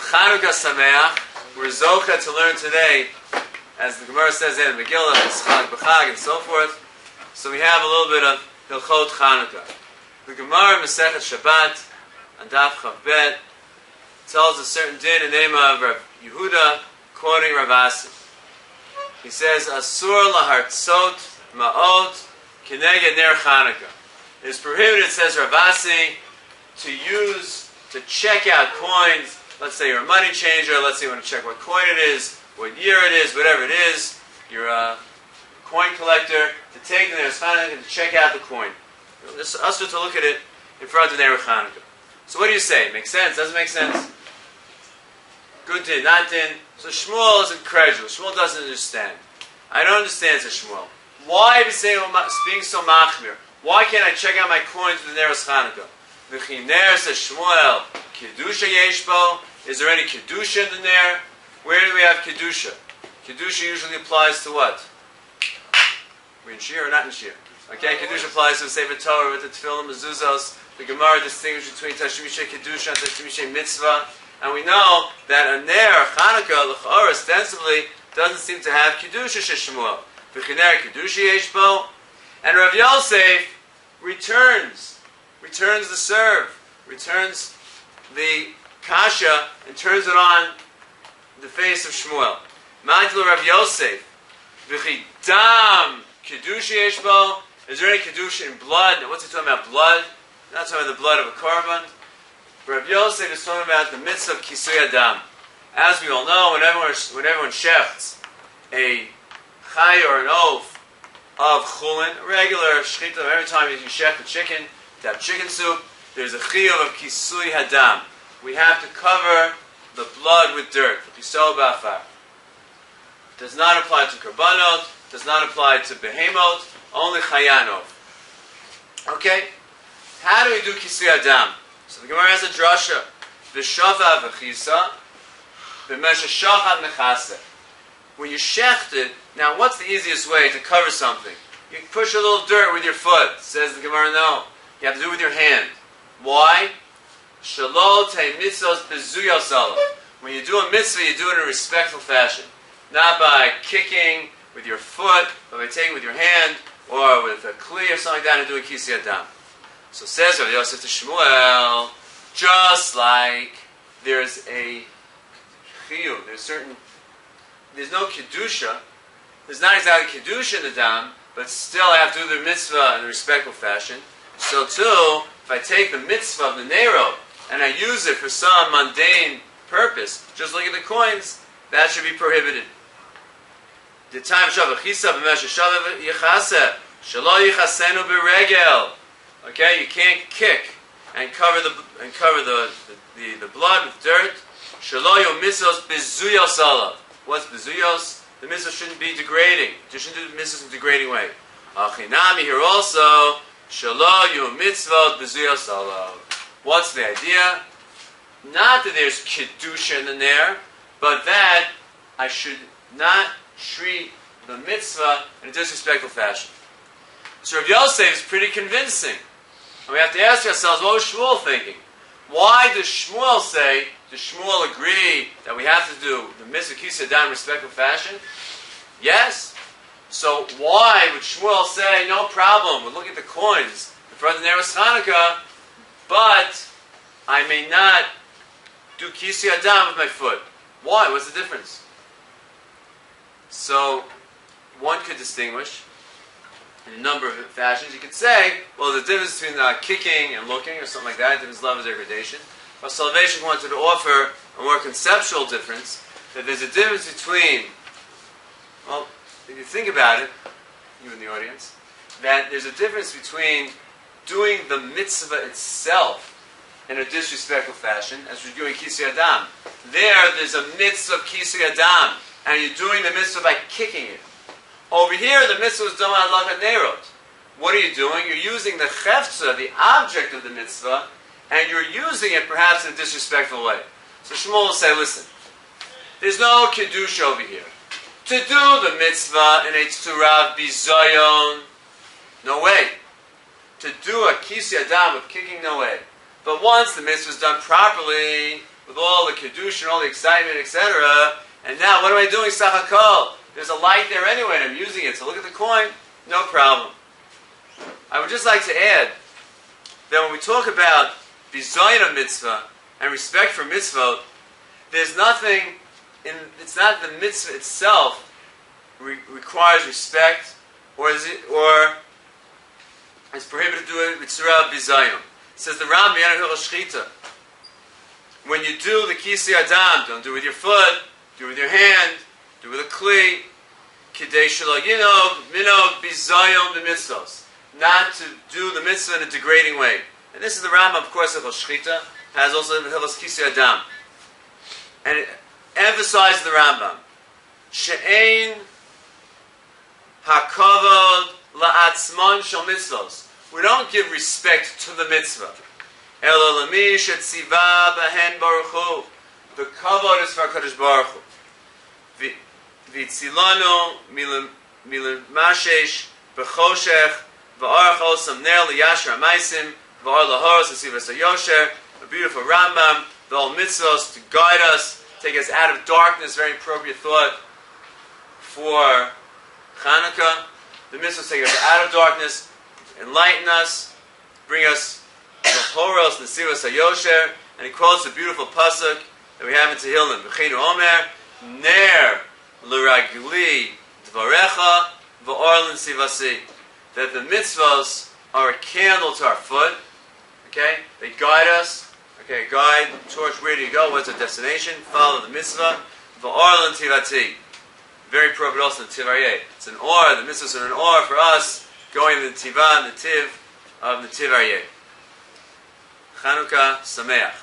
Chanukah Sameach. We're Zocha to learn today, as the Gemara says in the Megillah, Chag B'Chag, and so forth. So we have a little bit of Hilchot Chanukah. The Gemara Masechet Shabbat, on Daf Chav Bet, tells a certain din in the name of Rav Yehuda, quoting Rav Asi. He says, Asur lahartzot ma'ot kineged ner Chanukah. It is prohibited, says Rav Asi, to check out coins. Let's say you're a money changer. Let's say you want to check what coin it is, what year it is, whatever it is. You're a coin collector. To take the ner Chanukah and to check out the coin. It's asur to look at it in front of ner Chanukah. So what do you say? Makes sense? Doesn't make sense? Good din, not din. So Shmuel is incredulous. Shmuel doesn't understand. I don't understand, says Shmuel. Why is he being so machmir? Why can't I check out my coins with the ner Chanukah? V'chiner, says Shmuel, Kedusha yeshbo. Is there any Kedusha in the ner? Where do we have Kedusha? Kedusha usually applies to what? We're in Shir or not in Shir? Okay, Kedusha applies to the Sefer Torah with the Tefillin Mezuzos. The Gemara distinguishes between Tashmishay Kedusha and Tashmishay Mitzvah. And we know that a ner, Chanukah, l'cha'or, ostensibly, doesn't seem to have Kedusha Sheshmuel. V'chiner Kedusha yeshbo. And Rav Yosef returns the serve, returns the kasha, and turns it on the face of Shmuel. Ma'atil Rav Yosef, v'chidam Kedusha yeshbo. Is there any Kedusha in blood? Now, what's he talking about? Blood? Not talking about the blood of a korban. Rav Yosef is talking about the mitzvah of kisui adam. As we all know, when everyone shechts a chay or an oath of chulin, a regular shechita, every time you shecht a chicken, to have chicken soup, there's a chiyuv of kisui hadam. We have to cover the blood with dirt. Pisol ba'afar. Does not apply to korbanot, does not apply to behemot, only chayanot. Okay? How do we do kisui hadam? So the Gemara has a drasha. V'shafa v'chisa, v'mesha shachat mechase. When you shecht it, now what's the easiest way to cover something? You push a little dirt with your foot. Says the Gemara, no. You have to do it with your hand. Why? Shalot te mitzvos bezuyos alav. When you do a mitzvah, you do it in a respectful fashion. Not by kicking with your foot, but by taking with your hand, or with a kli or something like that, and doing kisui hadam. So says Rav Yosef to Shmuel, just like there's a chiyuv, there's no kedusha, there's not exactly kedusha in the dam, but still I have to do the mitzvah in a respectful fashion. So too, if I take the mitzvah of the nero and I use it for some mundane purpose, just look at the coins, that should be prohibited. The time shavachisa b'mesha shavachisa shelo yichasenu b'regel. Okay, you can't kick and cover the blood with dirt. Shelo yo mitzvos bezuyos alav. What's bezuyos? The mitzvah shouldn't be degrading. You shouldn't do the mitzvahs in a degrading way. Achinami here also. Shelo yo mitzvot bezuyos alav. What's the idea? Not that there's kedusha in the ner, but that I should not treat the mitzvah in a disrespectful fashion. So Rav Yosef is pretty convincing. And we have to ask ourselves, what was Shmuel thinking? Why does Shmuel agree that we have to do the mitzvah kisui hadam in a respectful fashion? Yes. So why would Shmuel say, no problem, we'll look at the coins in front of the ner Chanukah, but I may not do kisui hadam with my foot? Why? What's the difference? So one could distinguish in a number of fashions. You could say, well, the difference between kicking and looking or something like that, difference level of degradation. But Salvation wanted to offer a more conceptual difference, that there's a difference between, well, if you think about it, you in the audience, that there's a difference between doing the mitzvah itself in a disrespectful fashion, as we're doing kisui hadam. There's a mitzvah of kisui hadam, and you're doing the mitzvah by kicking it. Over here, the mitzvah is done on lachat nerot. What are you doing? You're using the chefza, the object of the mitzvah, and you're using it perhaps in a disrespectful way. So Shmuel will say, listen, there's no kedusha over here. To do the mitzvah in a tzurav bizayon, no way. To do a kisui hadam with kicking, no way. But once the mitzvah is done properly, with all the kedusha and all the excitement, etc. And now, what am I doing? Sachakol. There's a light there anyway, and I'm using it. So look at the coin. No problem. I would just like to add that when we talk about bizayin of mitzvah and respect for mitzvot, there's nothing in. It's not the mitzvah itself requires respect, or is prohibited to do it with surah bizayin. It says the Ram Shchita. When you do the kisi adam, don't do it with your foot, do it with your hand, do it with a kli. Kidei shelo yinog minog bizayon b'mitzvos. Not to do the mitzvah in a degrading way. And this is the Rambam, of course, of Shchita, has also the Hilchos Kisi Adam. And it emphasizes the Rambam. She'ein hakavod la'atzmon shel mitzvos. We don't give respect to the mitzvah. Elo lami shetziva b'hen baruch hu. The kavod is for HaKadosh Baruch Hu. V'tzilanu milamashesh b'choshech v'arachosam ner liyasher amaisim v'ar lahoros v'sivas hayosher. A beautiful Rambam. The whole mitzvahs to guide us, take us out of darkness. Very appropriate thought for Chanukah. The mitzvahs take us out of darkness, enlighten us, bring us lahoros v'sivas hayosher. And he quotes a beautiful pasuk that we have in Tehillim. V'cheinu omer ner l'ragli dvarecha v'or l'sivasi. That the mitzvahs are a candle to our foot. Okay, they guide us. Okay, guide towards where do you go? What's the destination? Follow the mitzvah. V'or l'tivati. Very appropriate also in Netiv Aryeh. It's an or. The mitzvahs are an or for us going to the Tiva, Netiv of Netiv Aryeh. Chanukah Sameach.